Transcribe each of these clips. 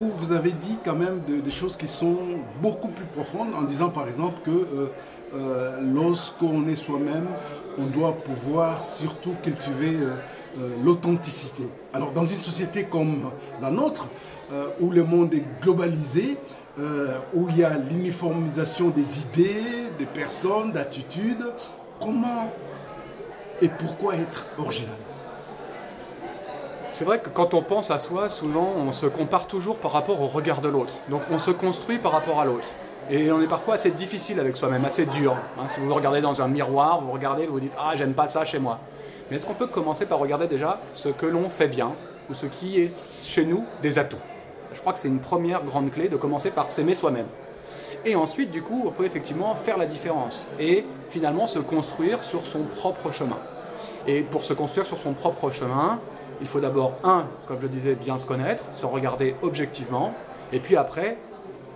Vous avez dit quand même des choses qui sont beaucoup plus profondes en disant par exemple que lorsqu'on est soi-même, on doit pouvoir surtout cultiver l'authenticité. Alors dans une société comme la nôtre, où le monde est globalisé, où il y a l'uniformisation des idées, des personnes, d'attitudes, comment et pourquoi être original? C'est vrai que quand on pense à soi, souvent on se compare toujours par rapport au regard de l'autre. Donc on se construit par rapport à l'autre. Et on est parfois assez difficile avec soi-même, assez dur. Si vous vous regardez dans un miroir, vous regardez, vous vous dites « Ah, j'aime pas ça chez moi ». Mais est-ce qu'on peut commencer par regarder déjà ce que l'on fait bien, ou ce qui est chez nous des atouts? Je crois que c'est une première grande clé de commencer par s'aimer soi-même. Et ensuite, du coup, on peut effectivement faire la différence et finalement se construire sur son propre chemin. Et pour se construire sur son propre chemin, il faut d'abord, comme je disais, bien se connaître, se regarder objectivement, et puis après,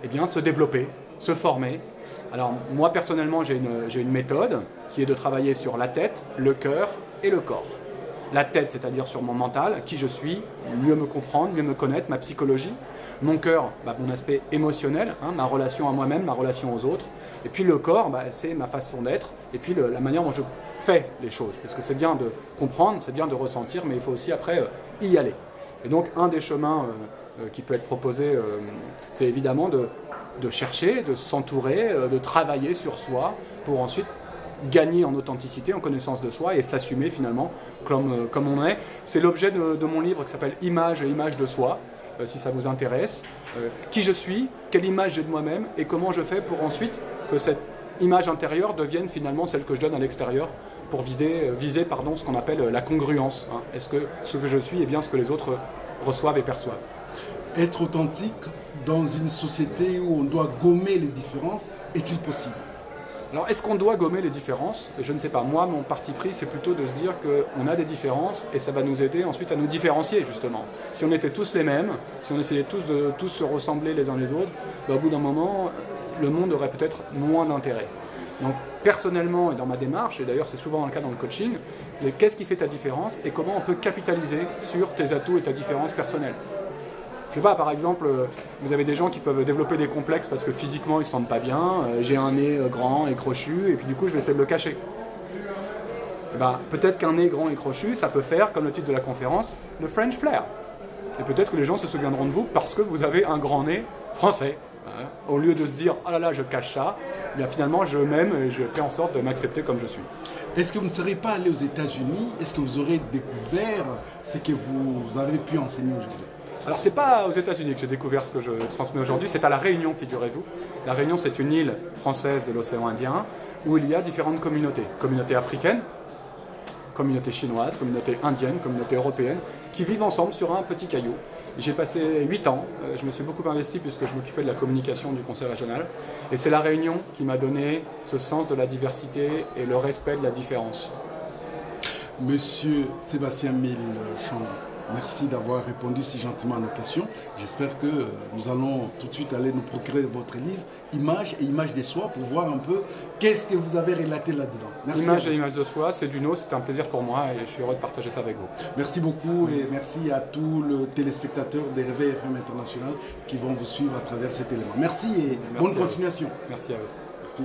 eh bien, se développer, se former. Alors moi personnellement, j'ai une méthode qui est de travailler sur la tête, le cœur et le corps. La tête, c'est-à-dire sur mon mental, qui je suis, mieux me comprendre, mieux me connaître, ma psychologie. Mon cœur, mon aspect émotionnel, ma relation à moi-même, ma relation aux autres. Et puis le corps, c'est ma façon d'être, et puis la manière dont je fais les choses. Parce que c'est bien de comprendre, c'est bien de ressentir, mais il faut aussi après y aller. Et donc un des chemins qui peut être proposé, c'est évidemment de chercher, de s'entourer, de travailler sur soi, pour ensuite gagner en authenticité, en connaissance de soi et s'assumer finalement comme on est. C'est l'objet de mon livre qui s'appelle Images et images de soi, si ça vous intéresse. Qui je suis, quelle image j'ai de moi-même et comment je fais pour ensuite que cette image intérieure devienne finalement celle que je donne à l'extérieur pour viser ce qu'on appelle la congruence. Est-ce que ce que je suis est bien ce que les autres reçoivent et perçoivent? Être authentique dans une société où on doit gommer les différences, est-il possible? Alors, est-ce qu'on doit gommer les différences? Je ne sais pas. Moi, mon parti pris, c'est plutôt de se dire qu'on a des différences et ça va nous aider ensuite à nous différencier, justement. Si on était tous les mêmes, si on essayait tous se ressembler les uns les autres, au bout d'un moment, le monde aurait peut-être moins d'intérêt. Donc, personnellement et dans ma démarche, et d'ailleurs c'est souvent le cas dans le coaching, qu'est-ce qui fait ta différence et comment on peut capitaliser sur tes atouts et ta différence personnelle? Je sais pas, par exemple, vous avez des gens qui peuvent développer des complexes parce que physiquement ils ne se sentent pas bien, j'ai un nez grand et crochu et puis du coup je vais essayer de le cacher. Peut-être qu'un nez grand et crochu, ça peut faire, comme le titre de la conférence, le French flair. Et peut-être que les gens se souviendront de vous parce que vous avez un grand nez français. Au lieu de se dire « Ah là là, je cache ça », finalement je m'aime et je fais en sorte de m'accepter comme je suis. Est-ce que vous ne serez pas allé aux États-Unis? Est-ce que vous aurez découvert ce que vous avez pu enseigner aujourd'hui? Alors c'est pas aux États-Unis que j'ai découvert ce que je transmets aujourd'hui, c'est à La Réunion, figurez-vous. La Réunion, c'est une île française de l'océan Indien où il y a différentes communautés. Communauté africaine, communauté chinoise, communauté indienne, communauté européenne, qui vivent ensemble sur un petit caillou. J'ai passé 8 ans, je me suis beaucoup investi puisque je m'occupais de la communication du conseil régional. Et c'est La Réunion qui m'a donné ce sens de la diversité et le respect de la différence. Monsieur Sébastien Milchambre, merci d'avoir répondu si gentiment à nos questions. J'espère que nous allons tout de suite aller nous procurer votre livre, Images et images de soi, pour voir un peu qu'est-ce que vous avez relaté là-dedans. Merci. Images et images de soi, c'est Duno, c'était un plaisir pour moi et je suis heureux de partager ça avec vous. Merci beaucoup et merci à tous les téléspectateurs des Réveils FM International qui vont vous suivre à travers cet élément. Merci et bonne continuation. Merci à vous. Merci.